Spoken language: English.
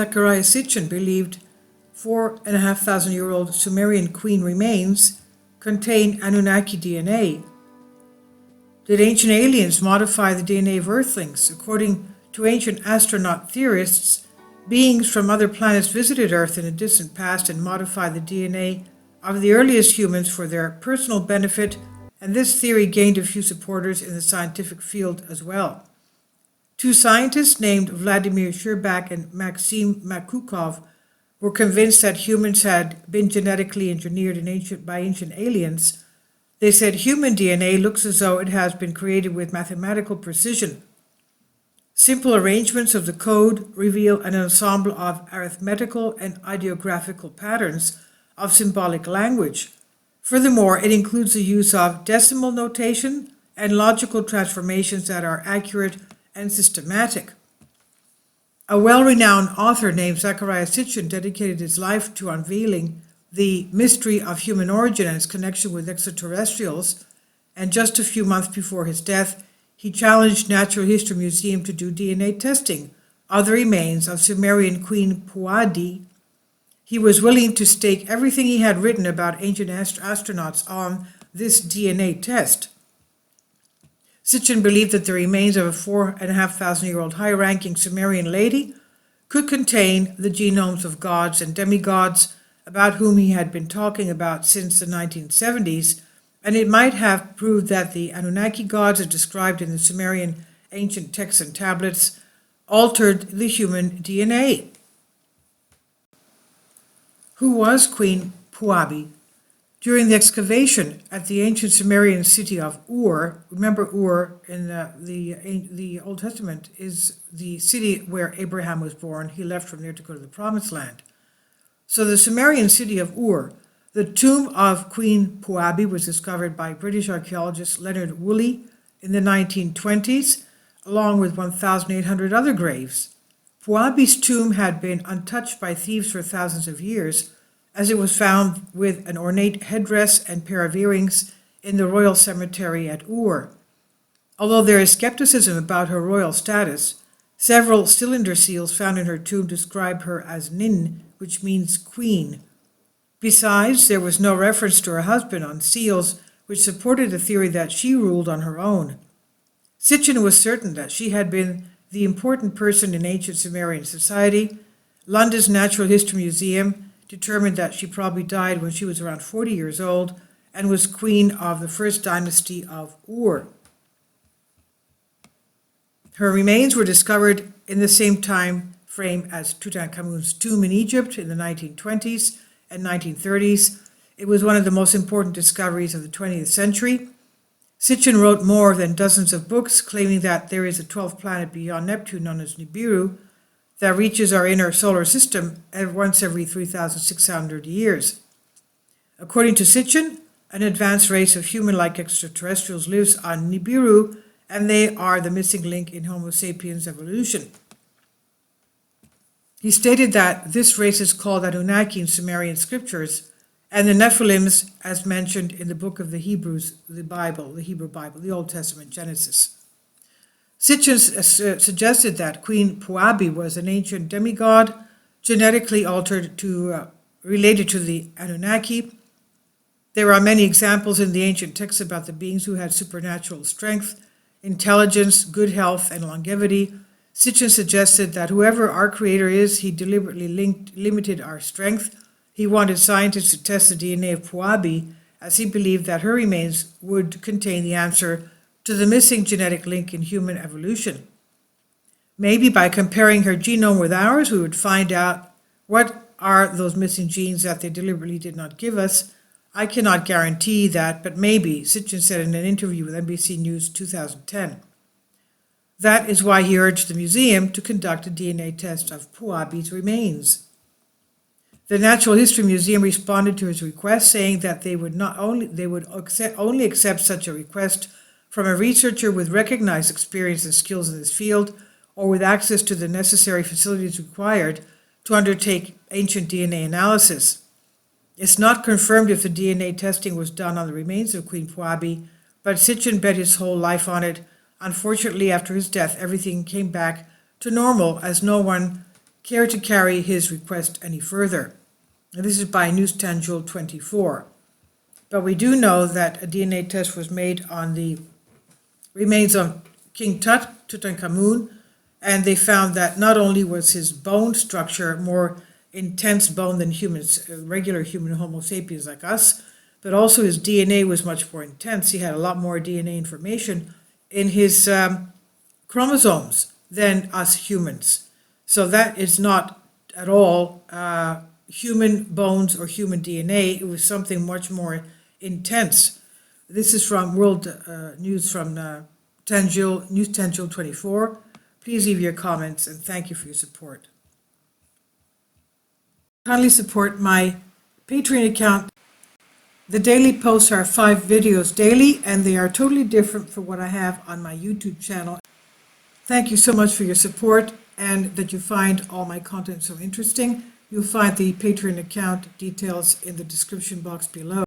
Zecharia Sitchin believed 4,500-year-old Sumerian queen remains contain Anunnaki DNA. Did ancient aliens modify the DNA of Earthlings? According to ancient astronaut theorists, beings from other planets visited Earth in a distant past and modified the DNA of the earliest humans for their personal benefit, and this theory gained a few supporters in the scientific field as well. Two scientists named Vladimir Sherbak and Maxim Makukov were convinced that humans had been genetically engineered by ancient aliens. They said human DNA looks as though it has been created with mathematical precision. Simple arrangements of the code reveal an ensemble of arithmetical and ideographical patterns of symbolic language. Furthermore, it includes the use of decimal notation and logical transformations that are accurate and systematic. A well-renowned author named Zecharia Sitchin dedicated his life to unveiling the mystery of human origin and its connection with extraterrestrials, and just a few months before his death, he challenged Natural History Museum to do DNA testing of the remains of Sumerian Queen Puadi. He was willing to stake everything he had written about ancient astronauts on this DNA test. Sitchin believed that the remains of a 4,500-year-old high-ranking Sumerian lady could contain the genomes of gods and demigods about whom he had been talking about since the 1970s, and it might have proved that the Anunnaki gods, as described in the Sumerian ancient texts and tablets, altered the human DNA. Who was Queen Puabi? During the excavation at the ancient Sumerian city of Ur, remember Ur in the Old Testament is the city where Abraham was born. He left from there to go to the Promised Land. So the Sumerian city of Ur, the tomb of Queen Puabi was discovered by British archaeologist Leonard Woolley in the 1920s, along with 1,800 other graves. Puabi's tomb had been untouched by thieves for thousands of years, as it was found with an ornate headdress and pair of earrings in the royal cemetery at Ur. Although there is skepticism about her royal status, several cylinder seals found in her tomb describe her as Nin, which means queen. Besides, there was no reference to her husband on seals, which supported the theory that she ruled on her own. Sitchin was certain that she had been the important person in ancient Sumerian society. London's Natural History Museum determined that she probably died when she was around 40 years old and was queen of the first dynasty of Ur. Her remains were discovered in the same time frame as Tutankhamun's tomb in Egypt in the 1920s and 1930s. It was one of the most important discoveries of the 20th century. Sitchin wrote more than dozens of books claiming that there is a 12th planet beyond Neptune known as Nibiru that reaches our inner solar system once every 3,600 years. According to Sitchin, an advanced race of human-like extraterrestrials lives on Nibiru, and they are the missing link in Homo sapiens evolution. He stated that this race is called Anunnaki in Sumerian scriptures, and the Nephilims, as mentioned in the book of the Hebrews, the Hebrew Bible, the Old Testament, Genesis. Sitchin suggested that Queen Puabi was an ancient demigod, genetically altered related to the Anunnaki. There are many examples in the ancient texts about the beings who had supernatural strength, intelligence, good health, and longevity. Sitchin suggested that whoever our creator is, he deliberately limited our strength. He wanted scientists to test the DNA of Puabi, as he believed that her remains would contain the answer to the missing genetic link in human evolution. Maybe by comparing her genome with ours, we would find out what are those missing genes that they deliberately did not give us. I cannot guarantee that, but maybe, Sitchin said in an interview with NBC News 2010. That is why he urged the museum to conduct a DNA test of Puabi's remains. The Natural History Museum responded to his request, saying that they would only accept such a request from a researcher with recognized experience and skills in this field, or with access to the necessary facilities required to undertake ancient DNA analysis. It's not confirmed if the DNA testing was done on the remains of Queen Puabi, but Sitchin bet his whole life on it. Unfortunately, after his death, everything came back to normal, as no one care to carry his request any further. And this is by Newstangel 24. But we do know that a DNA test was made on the remains of King Tut, Tutankhamun, and they found that not only was his bone structure more intense bone than humans, regular human Homo sapiens like us, but also his DNA was much more intense. He had a lot more DNA information in his chromosomes than us humans. So that is not at all human bones or human DNA. It was something much more intense. This is from World News from Newstangel 24. Please leave your comments and thank you for your support. Kindly support my Patreon account. The daily posts are 5 videos daily, and they are totally different from what I have on my YouTube channel. Thank you so much for your support and that you find all my content so interesting. You'll find the Patreon account details in the description box below.